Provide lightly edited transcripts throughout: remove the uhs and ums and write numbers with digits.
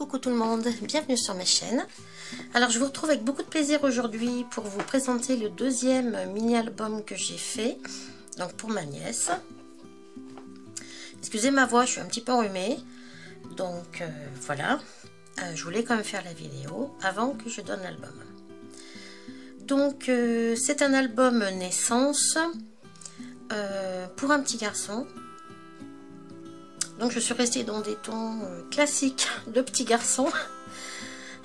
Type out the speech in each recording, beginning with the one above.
Coucou tout le monde, bienvenue sur ma chaîne. Alors je vous retrouve avec beaucoup de plaisir aujourd'hui pour vous présenter le deuxième mini-album que j'ai fait, donc pour ma nièce. Excusez ma voix, je suis un petit peu enrhumée, donc voilà. Je voulais quand même faire la vidéo avant que je donne l'album. Donc c'est un album naissance pour un petit garçon. Donc je suis restée dans des tons classiques de petit garçon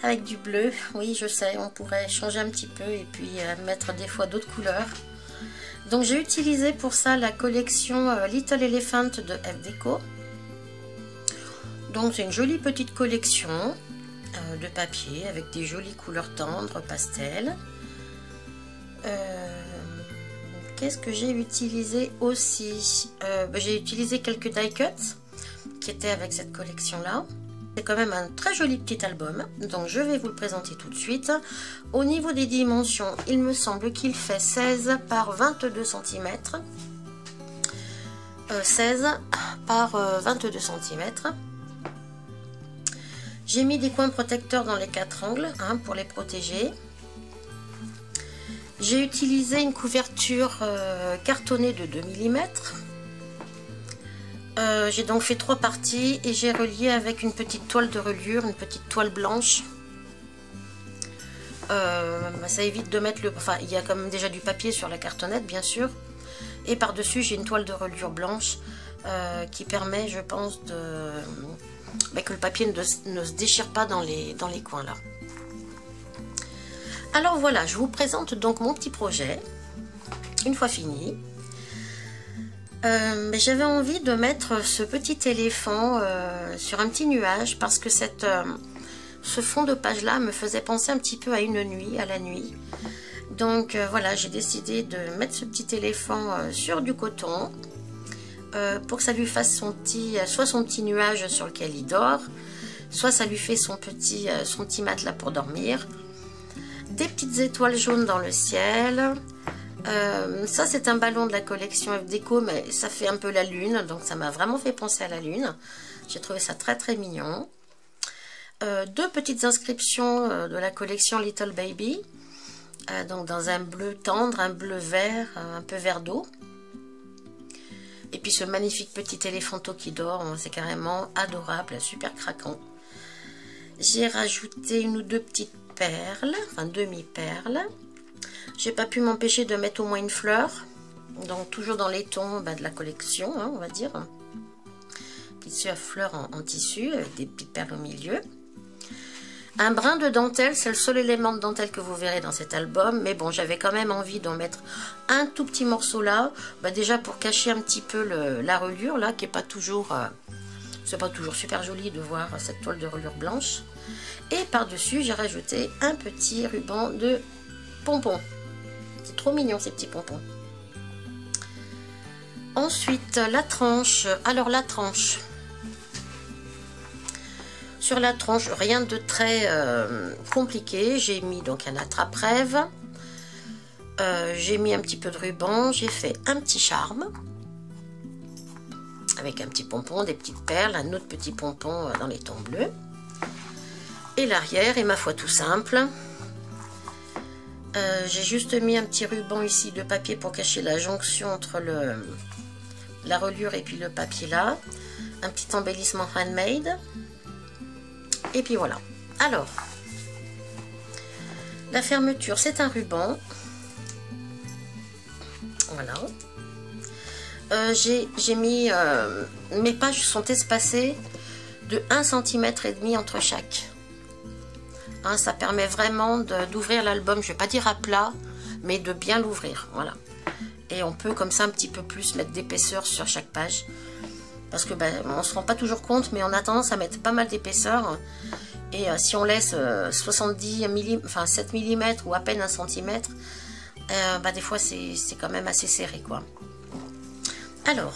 avec du bleu. Oui, je sais, on pourrait changer un petit peu et puis mettre des fois d'autres couleurs. Donc j'ai utilisé pour ça la collection Little Elephant de F Deco. Donc c'est une jolie petite collection de papier avec des jolies couleurs tendres, pastel. Qu'est-ce que j'ai utilisé aussi? J'ai utilisé quelques die cuts qui étaient avec cette collection là. C'est quand même un très joli petit album, donc je vais vous le présenter tout de suite. Au niveau des dimensions, il me semble qu'il fait 16 par 22 cm. 16 par 22 cm. J'ai mis des coins protecteurs dans les 4 angles pour les protéger. J'ai utilisé une couverture cartonnée de 2 mm. J'ai donc fait 3 parties et j'ai relié avec une petite toile de reliure, une petite toile blanche. Ça évite de mettre le... Enfin, il y a quand même déjà du papier sur la cartonnette, bien sûr. Et par-dessus, j'ai une toile de reliure blanche qui permet, je pense, que le papier ne se déchire pas dans les coins là. Alors voilà, je vous présente donc mon petit projet, une fois fini. J'avais envie de mettre ce petit éléphant sur un petit nuage parce que ce fond de page là me faisait penser un petit peu à une nuit, à la nuit. Donc voilà, j'ai décidé de mettre ce petit éléphant sur du coton pour que ça lui fasse soit son petit nuage sur lequel il dort, soit ça lui fait son petit matelas pour dormir. Des petites étoiles jaunes dans le ciel. Ça c'est un ballon de la collection F Deco, mais ça fait un peu la lune, donc ça m'a vraiment fait penser à la lune. J'ai trouvé ça très très mignon. 2 petites inscriptions de la collection Little Baby, donc dans un bleu tendre, un bleu vert, un peu vert d'eau. Et puis ce magnifique petit éléphanto qui dort, c'est carrément adorable, super craquant. J'ai rajouté une ou 2 petites perles, enfin demi-perles. J'ai pas pu m'empêcher de mettre au moins une fleur, donc toujours dans les tons de la collection, on va dire. Tissu à fleurs en tissu, avec des petites perles au milieu. Un brin de dentelle, c'est le seul élément de dentelle que vous verrez dans cet album, mais bon, j'avais quand même envie d'en mettre un tout petit morceau là, déjà pour cacher un petit peu la reliure là, qui est pas toujours, c'est pas toujours super joli de voir cette toile de reliure blanche. Et par-dessus, j'ai rajouté un petit ruban de pompons. C'est trop mignon ces petits pompons. Ensuite, la tranche. Alors la tranche. Sur la tranche, rien de très compliqué. J'ai mis donc un attrape-rêve. J'ai mis un petit peu de ruban. J'ai fait un petit charme. Avec un petit pompon, des petites perles, un autre petit pompon dans les tons bleus. Et l'arrière est ma foi tout simple. J'ai juste mis un petit ruban ici de papier pour cacher la jonction entre la reliure et puis le papier là. Un petit embellissement handmade. Et puis voilà. Alors, la fermeture, c'est un ruban. Voilà. J'ai mis... mes pages sont espacées de 1,5 cm entre chaque. Ça permet vraiment d'ouvrir l'album, je ne vais pas dire à plat, mais de bien l'ouvrir, voilà. Et on peut comme ça un petit peu plus mettre d'épaisseur sur chaque page. Parce que on ne se rend pas toujours compte, mais on a tendance à mettre pas mal d'épaisseur. Et si on laisse 70 mm, enfin 7 mm ou à peine 1 cm, des fois c'est quand même assez serré, quoi. Alors,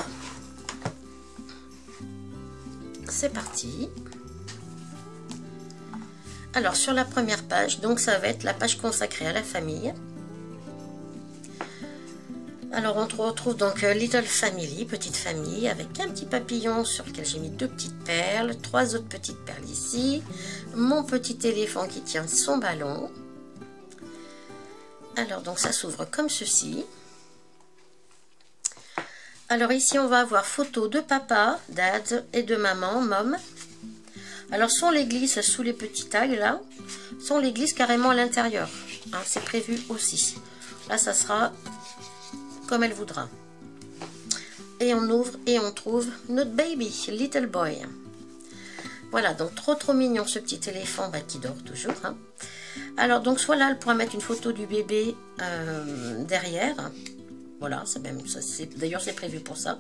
c'est parti. Alors sur la première page, donc ça va être la page consacrée à la famille. Alors on retrouve donc Little Family, petite famille, avec un petit papillon sur lequel j'ai mis 2 petites perles, 3 autres petites perles ici, mon petit éléphant qui tient son ballon. Alors donc ça s'ouvre comme ceci. Alors ici on va avoir photo de papa, dad, et de maman, mom. Alors soit on les glisse sous les petits tags là, soit on les glisse carrément à l'intérieur. Hein, c'est prévu aussi. Là ça sera comme elle voudra. Et on ouvre et on trouve notre baby, little boy. Voilà, donc trop mignon ce petit éléphant qui dort toujours. Hein. Alors donc soit là elle pourra mettre une photo du bébé derrière. Voilà, d'ailleurs c'est prévu pour ça.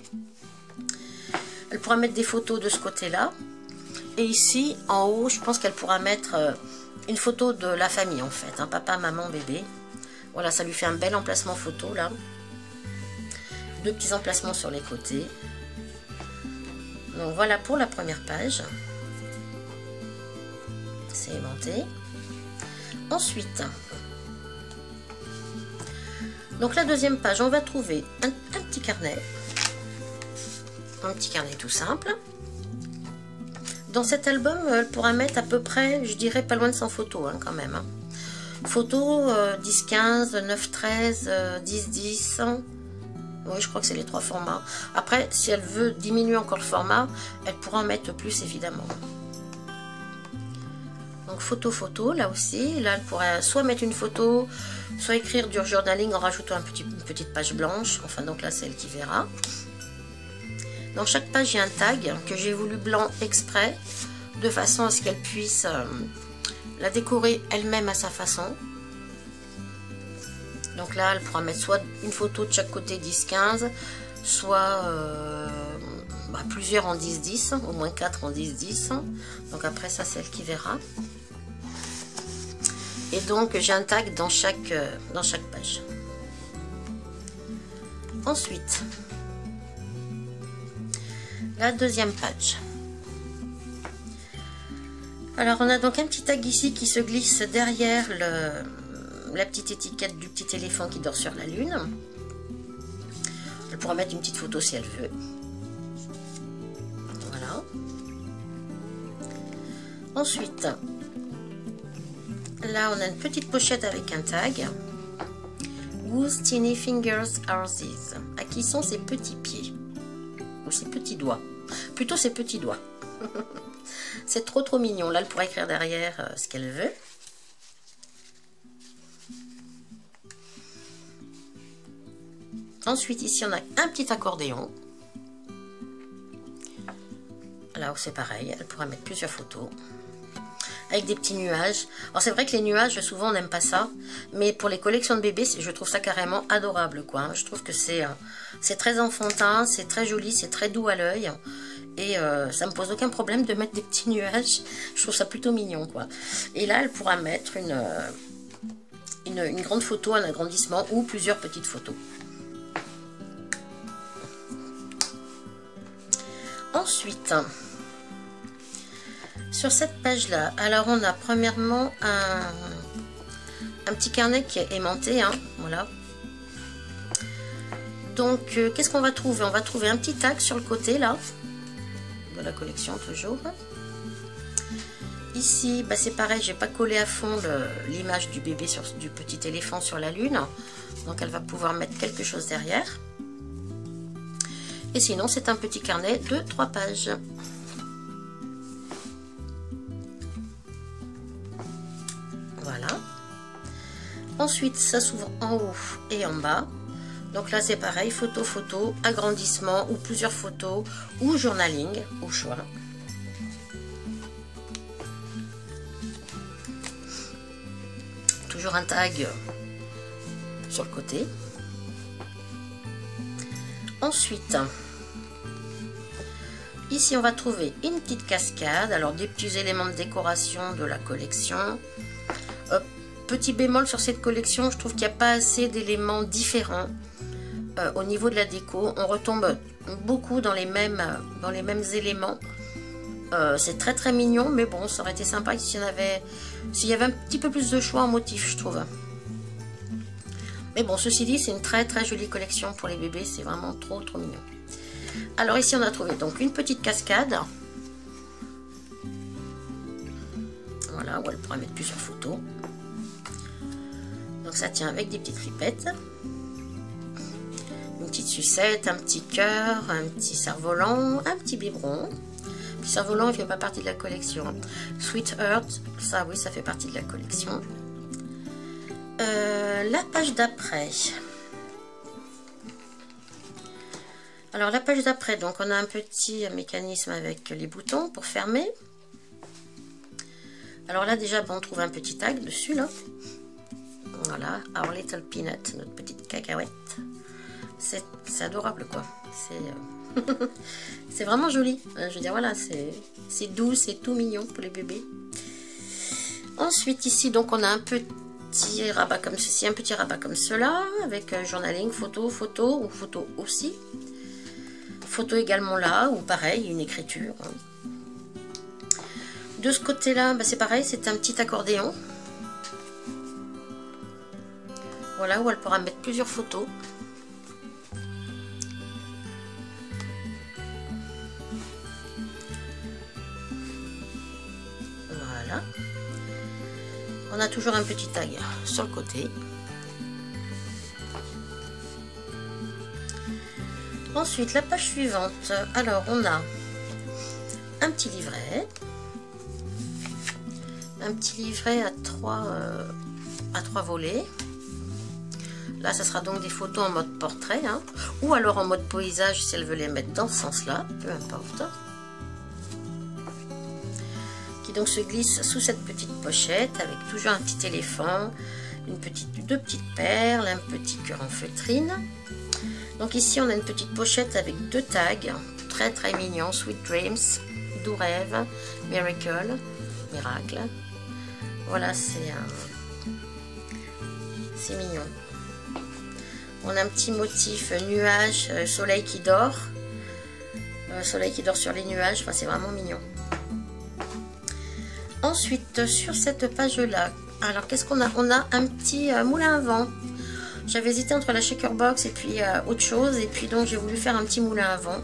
Elle pourra mettre des photos de ce côté-là. Et ici, en haut, je pense qu'elle pourra mettre une photo de la famille en fait. Hein, papa, maman, bébé. Voilà, ça lui fait un bel emplacement photo là. 2 petits emplacements sur les côtés. Donc voilà pour la première page. C'est aimanté. Ensuite, donc la deuxième page, on va trouver un petit carnet. Un petit carnet tout simple. Dans cet album, elle pourra mettre à peu près, je dirais pas loin de 100 photos hein, quand même. Hein. Photos 10-15, 9-13, 10-10. Oui, je crois que c'est les 3 formats. Après, si elle veut diminuer encore le format, elle pourra en mettre plus évidemment. Donc photo, là aussi. Là, elle pourrait soit mettre une photo, soit écrire du journaling en rajoutant une petite page blanche. Enfin, donc là, c'est elle qui verra. Dans chaque page, il y a un tag que j'ai voulu blanc exprès, de façon à ce qu'elle puisse la décorer elle-même à sa façon. Donc là, elle pourra mettre soit une photo de chaque côté 10-15, soit plusieurs en 10-10, au moins 4 en 10-10. Donc après ça, c'est elle qui verra. Et donc, j'ai un tag dans chaque page. Ensuite, la deuxième page. Alors, on a donc un petit tag ici qui se glisse derrière la petite étiquette du petit éléphant qui dort sur la lune. Elle pourra mettre une petite photo si elle veut. Voilà. Ensuite, là on a une petite pochette avec un tag. Whose tiny fingers are these? À qui sont ses petits pieds? Ou ses petits doigts? Plutôt ses petits doigts. C'est trop mignon. Là elle pourra écrire derrière ce qu'elle veut. Ensuite, ici, on a un petit accordéon. Là où c'est pareil, elle pourra mettre plusieurs photos. Avec des petits nuages. Alors, c'est vrai que les nuages, souvent, on n'aime pas ça. Mais pour les collections de bébés, je trouve ça carrément adorable, quoi. Je trouve que c'est très enfantin, c'est très joli, c'est très doux à l'œil. Et ça me pose aucun problème de mettre des petits nuages. Je trouve ça plutôt mignon, quoi. Et là, elle pourra mettre une grande photo, un agrandissement ou plusieurs petites photos. Ensuite, sur cette page-là, alors on a premièrement un petit carnet qui est aimanté, hein, voilà. Donc, qu'est-ce qu'on va trouver? On va trouver un petit tag sur le côté, là, de la collection, toujours. Ici, c'est pareil, j'ai pas collé à fond l'image du bébé, du petit éléphant sur la lune. Donc, elle va pouvoir mettre quelque chose derrière. Et sinon, c'est un petit carnet de 3 pages. Voilà. Ensuite, ça s'ouvre en haut et en bas. Donc là, c'est pareil, photo, agrandissement ou plusieurs photos ou journaling au choix. Toujours un tag sur le côté. Ensuite, ici on va trouver une petite cascade, alors des petits éléments de décoration de la collection. Petit bémol sur cette collection, je trouve qu'il n'y a pas assez d'éléments différents au niveau de la déco. On retombe beaucoup dans les mêmes éléments. C'est très mignon, mais bon, ça aurait été sympa s'il y avait un petit peu plus de choix en motifs, je trouve. Mais bon, ceci dit, c'est une très très jolie collection pour les bébés. C'est vraiment trop trop mignon. Alors ici, on a trouvé donc une petite cascade. Voilà, où elle pourra mettre plusieurs photos. Donc ça tient avec des petites clipettes. Une petite sucette, un petit cœur, un petit cerf-volant, un petit biberon. Le cerf-volant, il ne fait pas partie de la collection. Sweet Heart, ça oui, ça fait partie de la collection. La page d'après. Alors la page d'après, donc on a un petit mécanisme avec les boutons pour fermer. Alors là déjà, bon, on trouve un petit tag dessus là. Voilà, Our Little Peanut, notre petite cacahuète. C'est adorable quoi. C'est vraiment joli. Je veux dire, voilà, c'est doux, c'est tout mignon pour les bébés. Ensuite ici, donc on a un petit rabat comme ceci, un petit rabat comme cela, avec journaling, photo, photo, ou photo aussi. Photo également là, ou pareil, une écriture. De ce côté-là, bah, c'est pareil, c'est un petit accordéon. Voilà, où elle pourra mettre plusieurs photos. Voilà. On a toujours un petit tag sur le côté. Ensuite, la page suivante. Alors, on a un petit livret. Un petit livret à trois volets. Là, ça sera donc des photos en mode portrait, hein, ou alors en mode paysage si elle veut les mettre dans ce sens-là, peu importe. Qui donc se glisse sous cette petite pochette avec toujours un petit éléphant, deux petites perles, un petit cœur en feutrine. Donc ici, on a une petite pochette avec deux tags, très très mignons, Sweet Dreams, doux rêve, Miracle, miracle. Voilà, c'est mignon. On a un petit motif nuage, soleil qui dort. Soleil qui dort sur les nuages, enfin c'est vraiment mignon. Ensuite, sur cette page-là, alors qu'est-ce qu'on a? On a un petit moulin à vent. J'avais hésité entre la shaker box et puis autre chose. Et puis donc j'ai voulu faire un petit moulin à vent.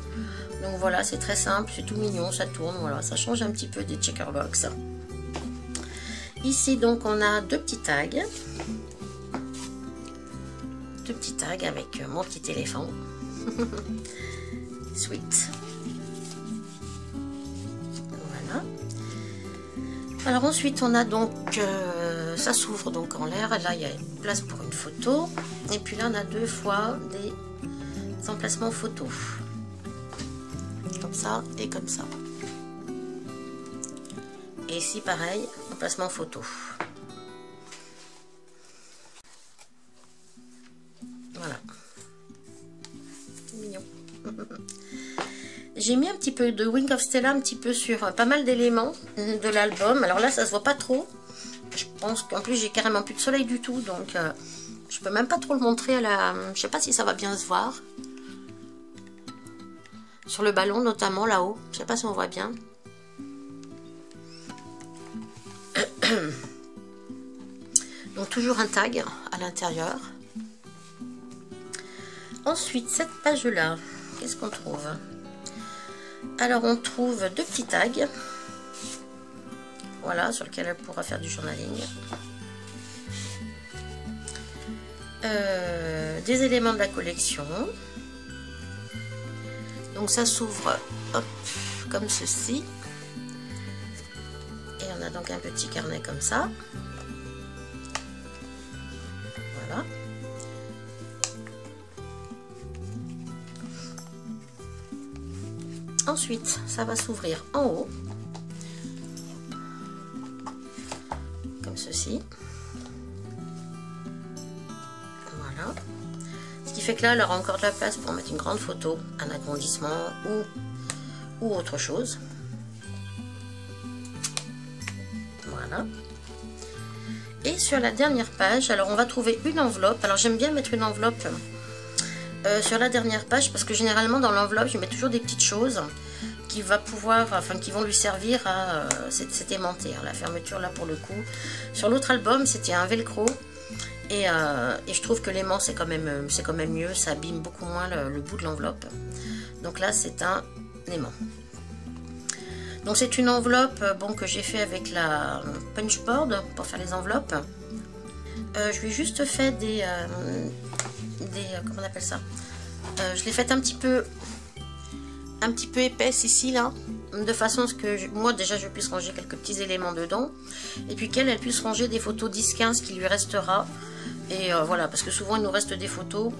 Donc voilà, c'est très simple, c'est tout mignon, ça tourne, voilà, ça change un petit peu des shaker box. Ici donc on a deux petits tags. Deux petits tags avec mon petit éléphant. Sweet. Voilà. Alors ensuite on a donc, ça s'ouvre donc en l'air. Là il y a une place pour une photo. Et puis là on a deux fois des emplacements photos. Comme ça et comme ça. Et ici pareil, emplacement photo. Voilà. C'est mignon. J'ai mis un petit peu de Wing of Stella, un petit peu sur pas mal d'éléments de l'album. Alors là, ça se voit pas trop. Je pense qu'en plus, j'ai carrément plus de soleil du tout. Donc, je peux même pas trop le montrer à la... Je sais pas si ça va bien se voir. Sur le ballon, notamment, là-haut. Je sais pas si on voit bien. Donc, toujours un tag à l'intérieur. Ensuite, cette page-là, qu'est-ce qu'on trouve? Alors, on trouve deux petits tags. Voilà, sur lesquels elle pourra faire du journaling. Des éléments de la collection. Donc, ça s'ouvre comme ceci. Et on a donc un petit carnet comme ça. Voilà. Ensuite, ça va s'ouvrir en haut, comme ceci. Voilà. Ce qui fait que là, elle aura encore de la place pour mettre une grande photo, un agrandissement ou autre chose. Voilà. Et sur la dernière page, alors on va trouver une enveloppe. Alors j'aime bien mettre une enveloppe sur la dernière page parce que généralement dans l'enveloppe je mets toujours des petites choses qui vont lui servir à cet aimanté, hein, la fermeture là pour le coup. Sur l'autre album c'était un velcro Et je trouve que l'aimant c'est quand même mieux, ça abîme beaucoup moins le bout de l'enveloppe. Donc là c'est un aimant. Donc c'est une enveloppe bon, que j'ai fait avec la punchboard pour faire les enveloppes. Je lui ai juste fait comment on appelle ça, je l'ai fait un petit peu épaisse ici là, de façon à ce que moi déjà je puisse ranger quelques petits éléments dedans, et puis qu'elle puisse ranger des photos 10-15 qui lui restera. Et voilà, parce que souvent il nous reste des photos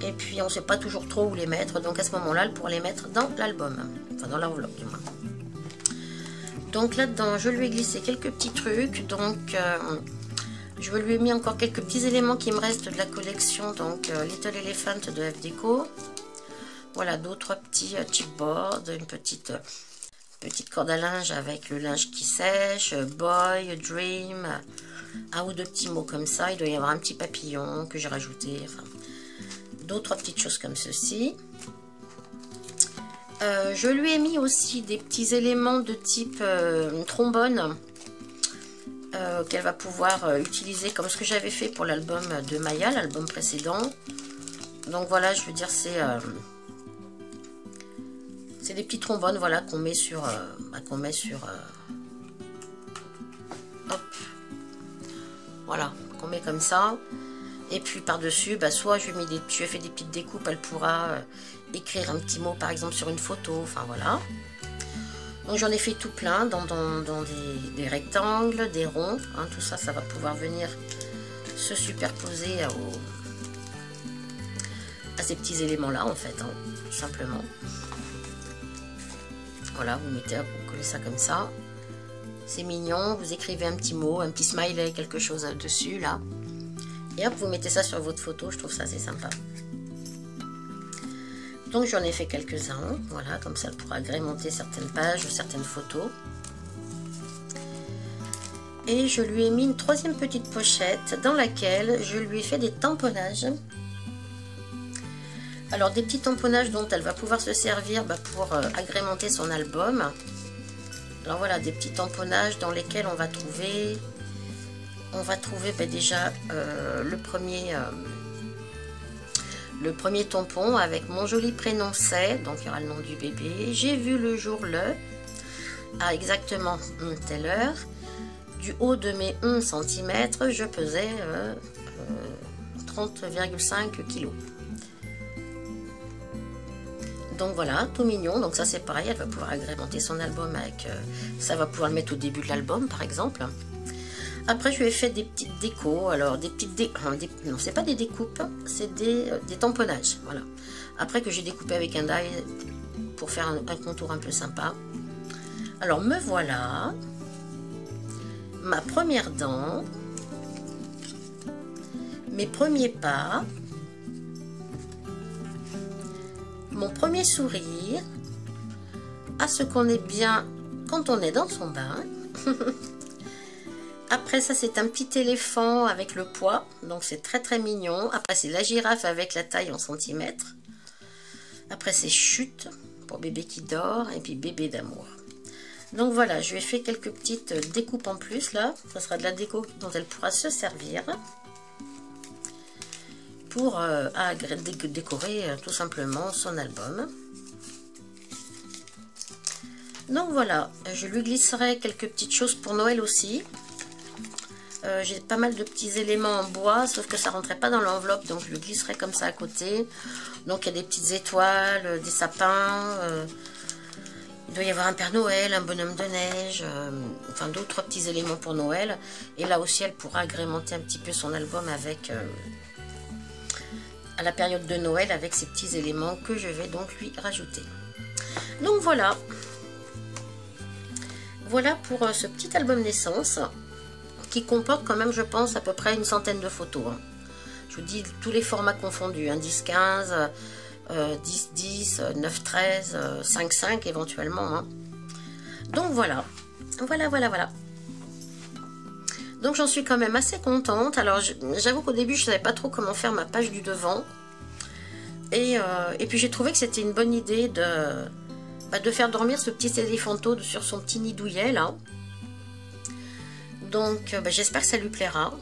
et puis on ne sait pas toujours trop où les mettre, donc à ce moment là elle pourra les mettre dans l'album, enfin dans l'enveloppe du moins. Donc là-dedans je lui ai glissé quelques petits trucs, donc je lui ai mis encore quelques petits éléments qui me restent de la collection, donc Little Elephant de F Déco. Voilà, d'autres petits chipboards, une petite corde à linge avec le linge qui sèche, Boy, Dream, un ou deux petits mots comme ça. Il doit y avoir un petit papillon que j'ai rajouté, enfin, d'autres petites choses comme ceci. Je lui ai mis aussi des petits éléments de type trombone qu'elle va pouvoir utiliser comme ce que j'avais fait pour l'album de Maya, l'album précédent. Donc voilà, je veux dire, c'est des petits trombones, voilà, qu'on met sur, hop, voilà, qu'on met comme ça. Et puis par dessus, bah, soit je lui ai fait des petites découpes, elle pourra écrire un petit mot par exemple sur une photo, enfin voilà. Donc j'en ai fait tout plein dans des rectangles, des ronds, hein, tout ça, ça va pouvoir venir se superposer à ces petits éléments là en fait, hein, tout simplement. Voilà, vous collez ça comme ça, c'est mignon, vous écrivez un petit mot, un petit smiley, quelque chose dessus là, et hop, vous mettez ça sur votre photo, je trouve ça assez sympa. Donc j'en ai fait quelques-uns, voilà, comme ça elle pourra agrémenter certaines pages ou certaines photos. Et je lui ai mis une troisième petite pochette dans laquelle je lui ai fait des tamponnages. Alors des petits tamponnages dont elle va pouvoir se servir pour agrémenter son album. Alors voilà, des petits tamponnages dans lesquels on va trouver déjà le premier tampon avec mon joli prénom c'est, donc il y aura le nom du bébé. J'ai vu le jour à exactement telle heure. Du haut de mes 11 cm, je pesais 30,5 kg. Donc voilà, tout mignon. Donc ça c'est pareil, elle va pouvoir agrémenter son album avec... ça va pouvoir le mettre au début de l'album par exemple. Après je lui ai fait des petites décos. Alors des petites non, c'est pas des découpes, c'est des tamponnages. Voilà. Après que j'ai découpé avec un die pour faire un contour un peu sympa. Alors me voilà. Ma première dent. Mes premiers pas. Mon premier sourire, à ce qu'on est bien quand on est dans son bain. Après ça c'est un petit éléphant avec le poids, donc c'est très très mignon. Après c'est la girafe avec la taille en centimètres. Après c'est chute pour bébé qui dort et puis bébé d'amour. Donc voilà, je lui ai fait quelques petites découpes en plus là, ça sera de la déco dont elle pourra se servir. Pour décorer tout simplement son album. Donc voilà, je lui glisserai quelques petites choses pour Noël aussi. J'ai pas mal de petits éléments en bois, sauf que ça rentrait pas dans l'enveloppe, donc je le glisserai comme ça à côté. Donc il y a des petites étoiles, des sapins, il doit y avoir un Père Noël, un bonhomme de neige, enfin d'autres petits éléments pour Noël. Et là aussi elle pourra agrémenter un petit peu son album avec... à la période de Noël avec ces petits éléments que je vais donc lui rajouter. Donc voilà. Voilà pour ce petit album naissance qui comporte quand même, je pense, à peu près une centaine de photos. Hein. Je vous dis tous les formats confondus, hein, 10-15, 10-10, 9-13, 5-5 éventuellement. Hein. Donc voilà. Voilà. Donc j'en suis quand même assez contente. Alors j'avoue qu'au début je ne savais pas trop comment faire ma page du devant. Et puis j'ai trouvé que c'était une bonne idée de faire dormir ce petit éléphanteau sur son petit nid douillet là. Donc j'espère que ça lui plaira.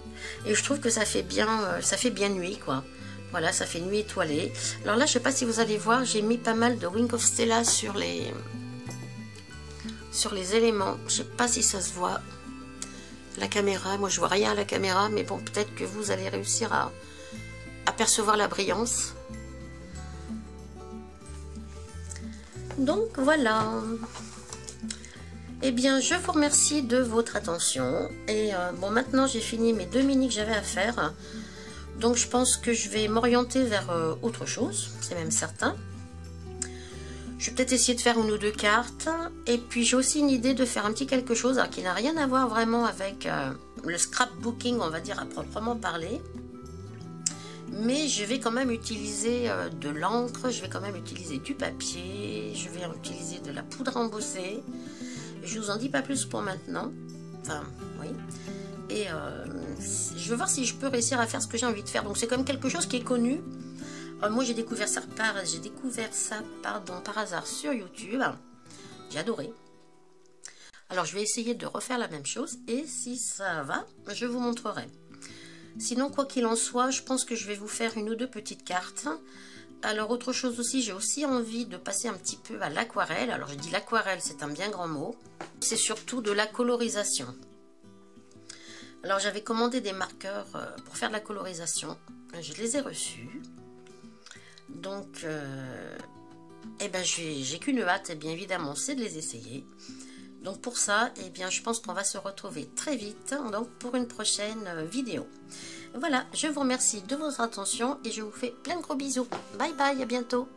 Et je trouve que ça fait bien nuit quoi. Voilà, ça fait nuit étoilée. Alors là, je sais pas si vous allez voir, j'ai mis pas mal de Wing of Stella sur les éléments. Je sais pas si ça se voit. La caméra, moi je vois rien à la caméra, mais bon, peut-être que vous allez réussir à apercevoir la brillance. Donc voilà. Eh bien, je vous remercie de votre attention. Et bon, maintenant j'ai fini mes 2 mini que j'avais à faire. Donc je pense que je vais m'orienter vers autre chose, c'est même certain. Je vais peut-être essayer de faire 1 ou 2 cartes. Et puis j'ai aussi une idée de faire un petit quelque chose qui n'a rien à voir vraiment avec le scrapbooking, on va dire à proprement parler. Mais je vais quand même utiliser de l'encre, je vais quand même utiliser du papier, je vais utiliser de la poudre embossée. Je vous en dis pas plus pour maintenant. Enfin, oui. Et je vais voir si je peux réussir à faire ce que j'ai envie de faire. Donc c'est comme quelque chose qui est connu. Moi j'ai découvert ça par hasard sur YouTube. J'ai adoré. Alors je vais essayer de refaire la même chose. Et si ça va, je vous montrerai. Sinon, quoi qu'il en soit, je pense que je vais vous faire 1 ou 2 petites cartes. Alors autre chose aussi, j'ai aussi envie de passer un petit peu à l'aquarelle. Alors je dis l'aquarelle, c'est un bien grand mot. C'est surtout de la colorisation. Alors j'avais commandé des marqueurs pour faire de la colorisation. Je les ai reçus. Donc, eh ben, j'ai qu'une hâte, et bien évidemment, c'est de les essayer. Donc pour ça, eh bien, je pense qu'on va se retrouver très vite donc, pour une prochaine vidéo. Voilà, je vous remercie de votre attention et je vous fais plein de gros bisous. Bye bye, à bientôt.